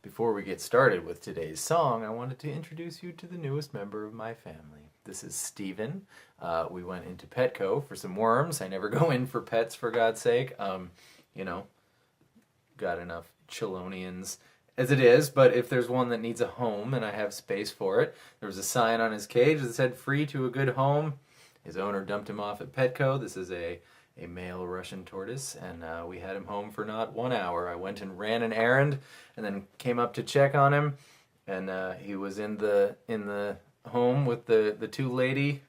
Before we get started with today's song, I wanted to introduce you to the newest member of my family. This is Steven. We went into Petco for some worms. I never go in for pets, for God's sake. Got enough Chelonians as it is, but if there's one that needs a home and I have space for it, there was a sign on his cage that said free to a good home. His owner dumped him off at Petco. This is a male Russian tortoise, and we had him home for not 1 hour. I went and ran an errand and then came up to check on him, and he was in the home with the two lady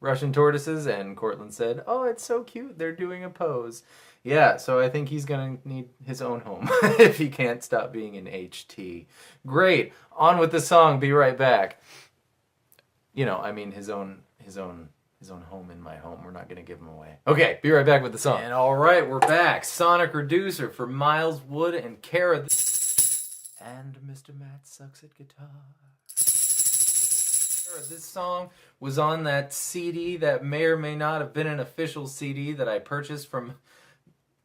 Russian tortoises, and Cortland said, "Oh, it's so cute, they're doing a pose." Yeah, so I think he's going to need his own home if he can't stop being an HT. Great. On with the song. Be right back. His own home in my home. We're not going to give him away. Okay, be right back with the song. And all right, we're back. Sonic Reducer for Miles Wood and Kara. And Mr. Matt sucks at guitar. This song was on that CD that may or may not have been an official CD that I purchased from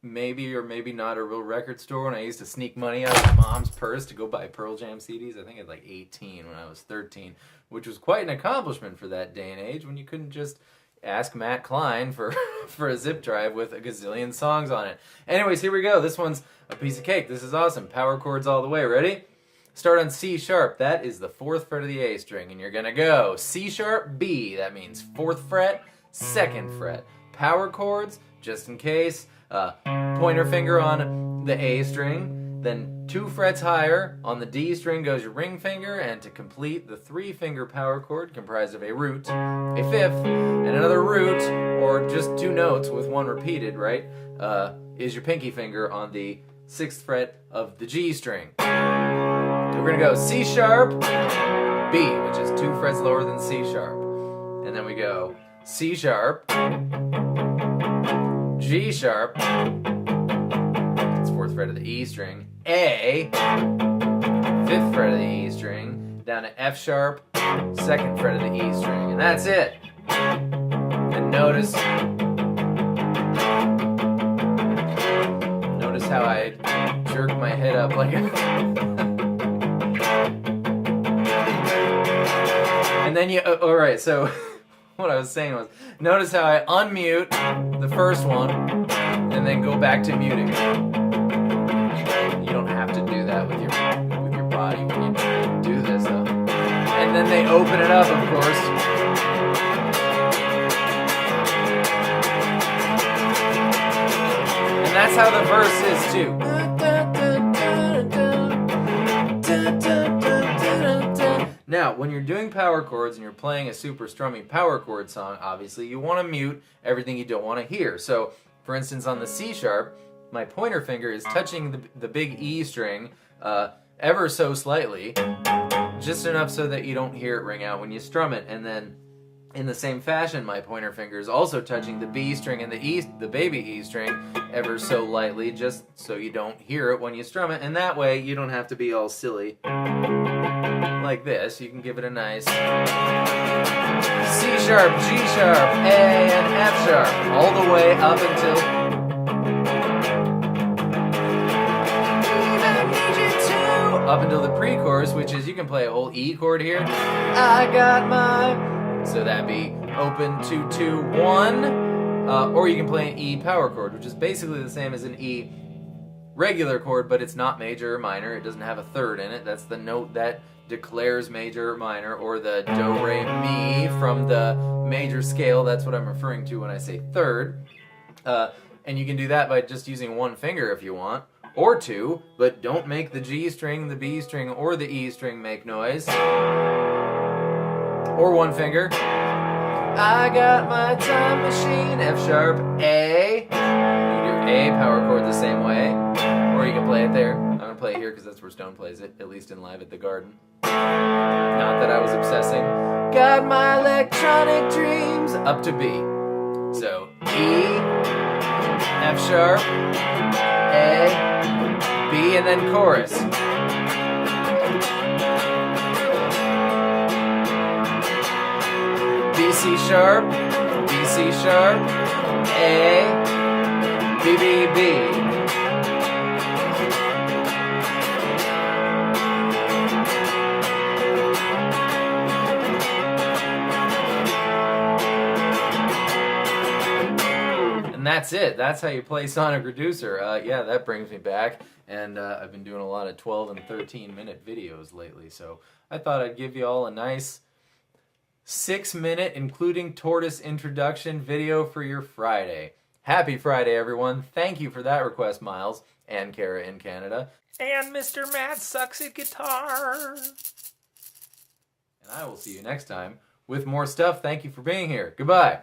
maybe or maybe not a real record store when I used to sneak money out of Mom's purse to go buy Pearl Jam CDs. I think I was like 18 when I was 13, which was quite an accomplishment for that day and age when you couldn't just ask Matt Klein for a zip drive with a gazillion songs on it. Anyways, here we go. This one's a piece of cake. This is awesome. Power chords all the way. Ready? Start on C sharp. That is the 4th fret of the A string, and you're going to go C sharp, B. That means 4th fret, 2nd fret. Power chords, just in case. Pointer finger on the A string, then 2 frets higher on the D string goes your ring finger, and to complete the 3-finger power chord comprised of a root, a fifth, and another root, or just 2 notes with one repeated, right, is your pinky finger on the 6th fret of the G string. So we're going to go C sharp, B, which is 2 frets lower than C sharp, and then we go C sharp, G sharp, it's 4th fret of the E string, A, 5th fret of the E string, down to F sharp, 2nd fret of the E string, and that's it. And notice how I jerk my head up like and then alright, so what I was saying was, notice how I unmute the first one and then go back to muting. You don't have to do that with your body when you do this though. And then they open it up, of course. And that's how the verse is too. Now, when you're doing power chords and you're playing a super strummy power chord song, obviously you want to mute everything you don't want to hear. So, for instance, on the C sharp, my pointer finger is touching the big E string ever so slightly, just enough so that you don't hear it ring out when you strum it. And then, in the same fashion, my pointer finger is also touching the B string and the baby E string ever so lightly, just so you don't hear it when you strum it. And that way, you don't have to be all silly like this. You can give it a nice C sharp, G sharp, A, and F sharp, all the way up until the pre-chorus, which is you can play a whole E chord here. I got my, so that'd be open 2 2 1, or you can play an E power chord, which is basically the same as an E regular chord, but it's not major or minor. It doesn't have a third in it. That's the note that declares major or minor, or the do, re, mi from the major scale. That's what I'm referring to when I say third. And you can do that by just using 1 finger if you want, or 2, but don't make the G string, the B string, or the E string make noise. Or 1 finger. I got my time machine, F sharp, A. You can do A power chord the same way, or you can play it there. I'm going to play it here because that's where Stone plays it, at least in Live at the Garden. Not that I was obsessing. Got my electronic dreams, up to B. So, E, F sharp, A, B, and then chorus. B, C sharp, B, C sharp, A, B, B, B. And that's it. That's how you play Sonic Reducer. Yeah, that brings me back. And I've been doing a lot of 12 and 13-minute videos lately, so I thought I'd give you all a nice 6-minute, including tortoise introduction video for your Friday. Happy Friday, everyone. Thank you for that request, Miles, and Kara in Canada. And Mr. Matt sucks at guitar. And I will see you next time with more stuff. Thank you for being here. Goodbye.